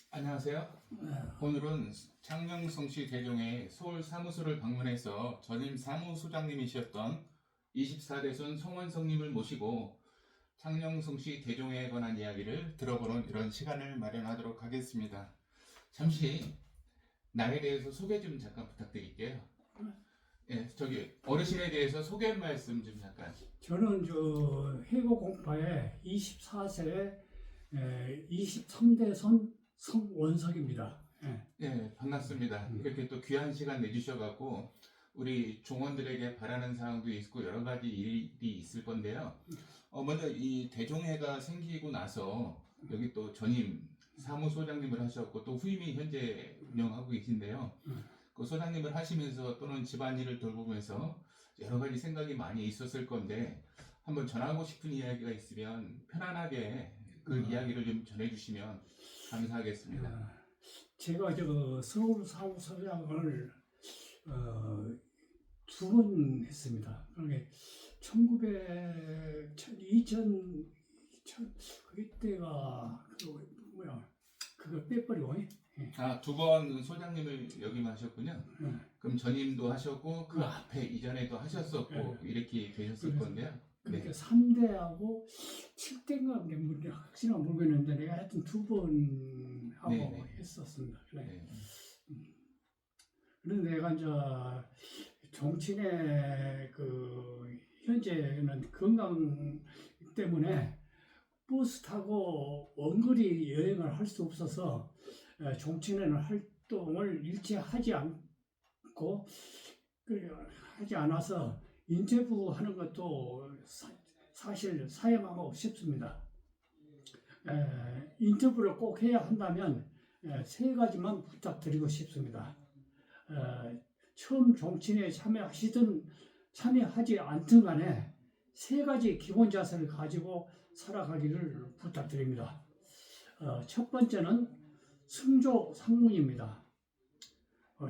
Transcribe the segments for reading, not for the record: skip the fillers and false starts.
안녕하세요. 오늘은 창녕성시 대종의 서울 사무소를 방문해서 전임 사무소장님이셨던 24대손 성원성님을 모시고 창녕성시 대종에 관한 이야기를 들어보는 이런 시간을 마련하도록 하겠습니다. 잠시 나에 대해서 소개 좀 잠깐 부탁드릴게요. 저기 어르신에 대해서 소개 말씀 좀 잠깐. 저는 해고공파의 24세 23대 선 성원석입니다. 네, 반갑습니다. 이렇게 또 귀한 시간 내주셔갖고 우리 종원들에게 바라는 사항도 있고 여러 가지 일이 있을 건데요. 먼저 이 대종회가 생기고 나서 여기 또 전임 사무소장님을 하셨고 또 후임이 현재 운영하고 계신데요. 그 소장님을 하시면서 또는 집안일을 돌보면서 여러 가지 생각이 많이 있었을 건데 한번 전하고 싶은 이야기가 있으면 편안하게 그 이야기를 좀 전해주시면 감사하겠습니다. 제가 서울 사무소장을 2번 했습니다. 그러니까 2000 그때가 그거 빼버리고. 두 번 소장님을 역임하셨군요. 그럼 전임도 하셨고 그 앞에 이전에도 하셨었고 이렇게 되셨을 건데요. 그러니까 3대하고 7대인가 확실한 모르겠는데 내가 하여튼 2번 하고 했었습니다. 그런데 내가 이제 정치인의 현재는 건강 때문에 버스 타고 원거리 여행을 할 수 없어서 정치인의 활동을 일체 하지 않아서 인터뷰 하는 것도 사실 사양하고 싶습니다. 인터뷰를 꼭 해야 한다면 3가지만 부탁드리고 싶습니다. 처음 정치인에 참여하지 않든 간에 3가지 기본 자세를 가지고 살아가기를 부탁드립니다. 첫 번째는 승조 상문입니다.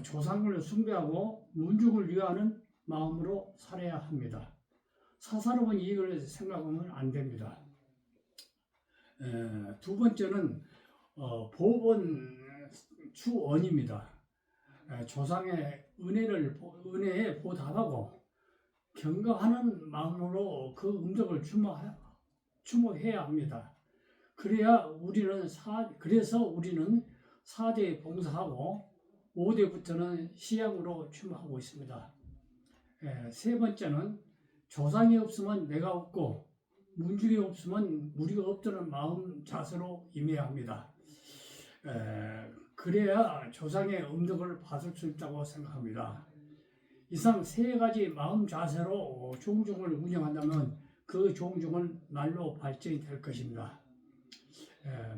조상을 숭배하고 문중을 위하는 마음으로 살아야 합니다. 사사로운 이익을 생각하면 안 됩니다. 2번째는 보본 추원입니다. 조상의 은혜에 보답하고 경거하는 마음으로 그 음덕을 추모해야 합니다. 그래서 우리는 4대 봉사하고 5대부터는 시향으로 추모하고 있습니다. 3번째는 조상이 없으면 내가 없고 문중이 없으면 무리가 없다는 마음 자세로 임해야 합니다. 그래야 조상의 음덕을 받을 수 있다고 생각합니다. 이상 3가지 마음 자세로 종중을 운영한다면 그 종중은 날로 발전이 될 것입니다.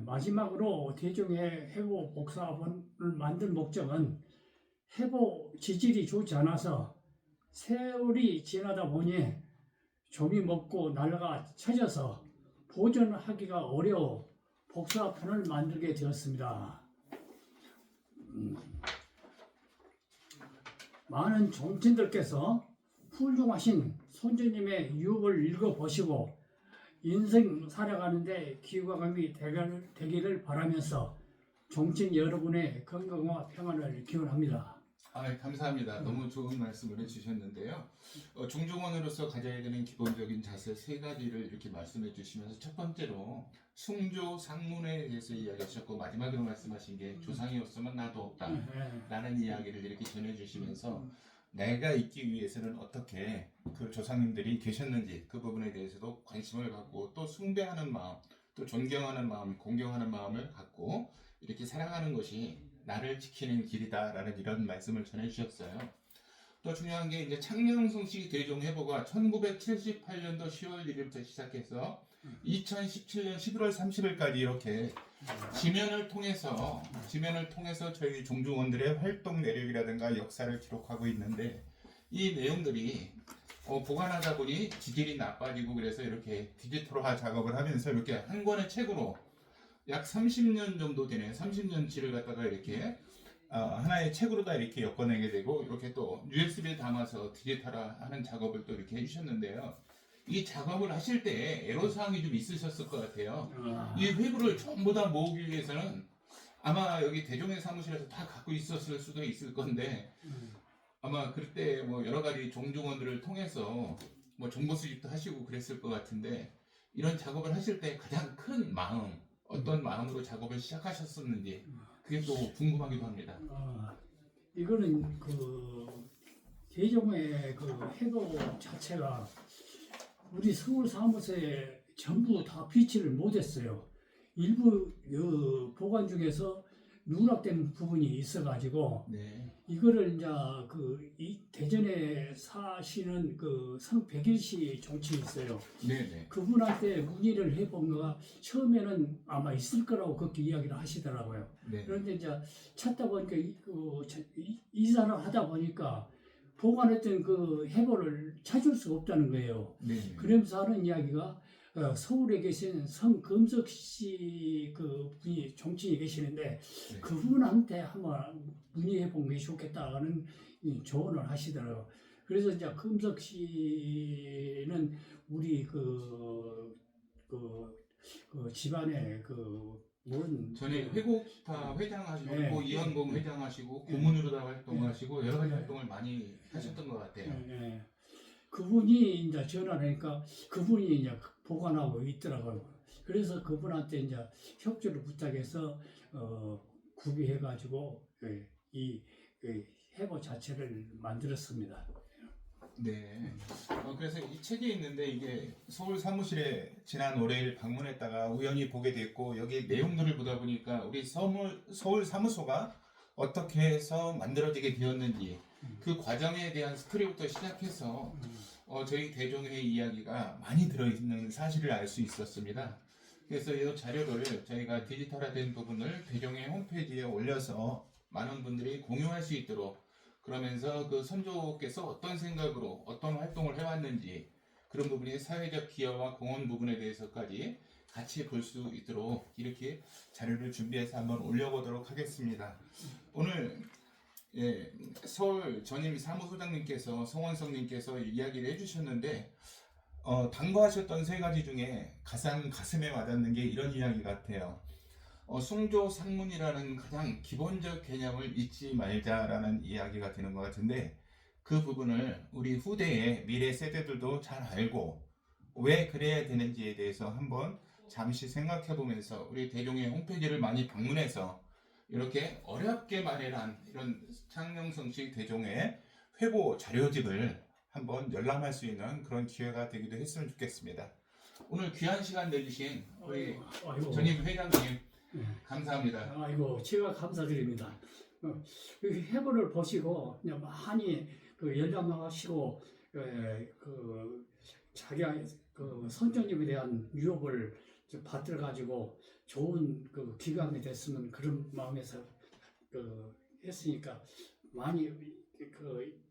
마지막으로 대종의 해보 복사본을 만든 목적은 해보 지질이 좋지 않아서 세월이 지나다 보니 좀이 먹고 날라가 쳐져서 보존하기가 어려워 복사편을 만들게 되었습니다. 많은 정치인들께서 훌륭하신 손주님의 유업을 읽어보시고 인생 살아가는데 기과감이 되기를 바라면서 정치인 여러분의 건강과 평안을 기원합니다. 감사합니다. 너무 좋은 말씀을 해주셨는데요. 중종원으로서 가져야 되는 기본적인 자세 3가지를 이렇게 말씀해 주시면서 첫 번째로 숭조 상문에 대해서 이야기하셨고 마지막으로 말씀하신 게 조상이 없으면 나도 없다 라는 이야기를 이렇게 전해주시면서 내가 있기 위해서는 어떻게 그 조상님들이 계셨는지 그 부분에 대해서도 관심을 갖고 또 숭배하는 마음, 또 존경하는 마음, 공경하는 마음을 갖고 이렇게 살아가는 것이 나를 지키는 길이다라는 이런 말씀을 전해주셨어요. 또 중요한 게 이제 창녕성시 대종회보가 1978년도 10월 1일부터 시작해서 2017년 11월 30일까지 이렇게 지면을 통해서 저희 종중원들의 활동 내력이라든가 역사를 기록하고 있는데 이 내용들이 보관하다 보니 지질이 나빠지고 그래서 이렇게 디지털화 작업을 하면서 이렇게 한 권의 책으로 약 30년 정도 되네요. 30년치를 갖다가 이렇게 하나의 책으로 다 이렇게 엮어내게 되고 이렇게 또 USB에 담아서 디지털화하는 작업을 또 이렇게 해주셨는데요. 이 작업을 하실 때 애로사항이 좀 있으셨을 것 같아요. 이 회부를 전부 다 모으기 위해서는 아마 여기 대종의 사무실에서 다 갖고 있었을 수도 있을 건데 아마 그때 뭐 여러 가지 종종원들을 통해서 뭐 정보 수집도 하시고 그랬을 것 같은데 이런 작업을 하실 때 가장 큰 마음 어떤 마음으로 작업을 시작하셨었는지 그게 또 궁금하기도 합니다. 이거는 그 대종의 그 해도 자체가 우리 서울 사무소에 전부 다 비치를 못했어요. 일부 보관 중에서 누락된 부분이 있어가지고 네. 이거를 이제 이 대전에 사시는 그 성백일씨 정치인이 있어요. 네네. 그분한테 문의를 해본 거가 처음에는 아마 있을 거라고 그렇게 이야기를 하시더라고요. 네. 그런데 이제 찾다 보니까 이사를 하다 보니까 보관했던 그 해보를 찾을 수가 없다는 거예요. 네. 그러면서 하는 이야기가 서울에 계신 성금석 씨 그 분이 정치인이 계시는데 네. 그분한테 한번 문의해 보는 게 좋겠다는 조언을 하시더라고요. 그래서 이제 금석 씨는 우리 그 집안에 모든 전에 회곡파 회장하시고 네. 이현봉 회장하시고 고문으로다 활동하시고 여러 가지 활동을 많이 하셨던 것 같아요. 예. 그분이 이제 전화를 하니까 그분이 이제 보관하고 있더라고요. 그래서 그분한테 이제 협조를 부탁해서 구비해가지고 이 해보 자체를 만들었습니다. 네. 그래서 이 책이 있는데 이게 서울 사무실에 지난 월요일 방문했다가 우연히 보게 됐고 여기 내용들을 보다 보니까 우리 서울 사무소가 어떻게 해서 만들어지게 되었는지 그 과정에 대한 스토리부터 시작해서 저희 대종의 이야기가 많이 들어있는 사실을 알 수 있었습니다. 그래서 이 자료를 저희가 디지털화된 부분을 대종의 홈페이지에 올려서 많은 분들이 공유할 수 있도록 그러면서 그 선조께서 어떤 생각으로 어떤 활동을 해왔는지 그런 부분이 사회적 기여와 공헌 부분에 대해서까지 같이 볼 수 있도록 이렇게 자료를 준비해서 한번 올려보도록 하겠습니다. 오늘 서울 전임 사무소장님께서 성원성님께서 이야기를 해주셨는데 당부하셨던 세 가지 중에 가장 가슴에 와닿는 게 이런 이야기 같아요. 숭조상문이라는 가장 기본적 개념을 잊지 말자라는 이야기가 되는 것 같은데 그 부분을 우리 후대의 미래 세대들도 잘 알고 왜 그래야 되는지에 대해서 한번 잠시 생각해 보면서 우리 대종의 홈페이지를 많이 방문해서 이렇게 어렵게 마련한 이런 창녕성식 대종의 회보 자료집을 한번 열람할 수 있는 그런 기회가 되기도 했으면 좋겠습니다. 오늘 귀한 시간 내주신 우리 전임 회장님 감사합니다. 아이고 제가 감사드립니다. 해보를 보시고 그냥 많이 연락하시고 자기 선생님에 대한 유혹을 받들어 가지고 좋은 기감이 됐으면 그런 마음에서 했으니까 많이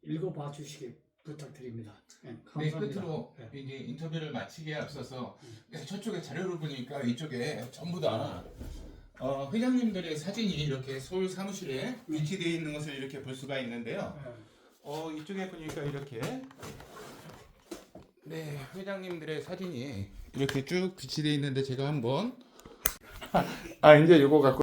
읽어봐 주시기 부탁드립니다. 네, 감사합니다. 끝으로 이제 인터뷰를 마치기에 앞서서 저쪽에 자료를 보니까 이쪽에 전부 다 회장님들의 사진이 이렇게 서울 사무실에 위치되어 있는 것을 이렇게 볼 수가 있는데요. 이쪽에 보니까 이렇게 회장님들의 사진이 이렇게 쭉 비치되어 있는데 제가 한번 이제 이거 갖고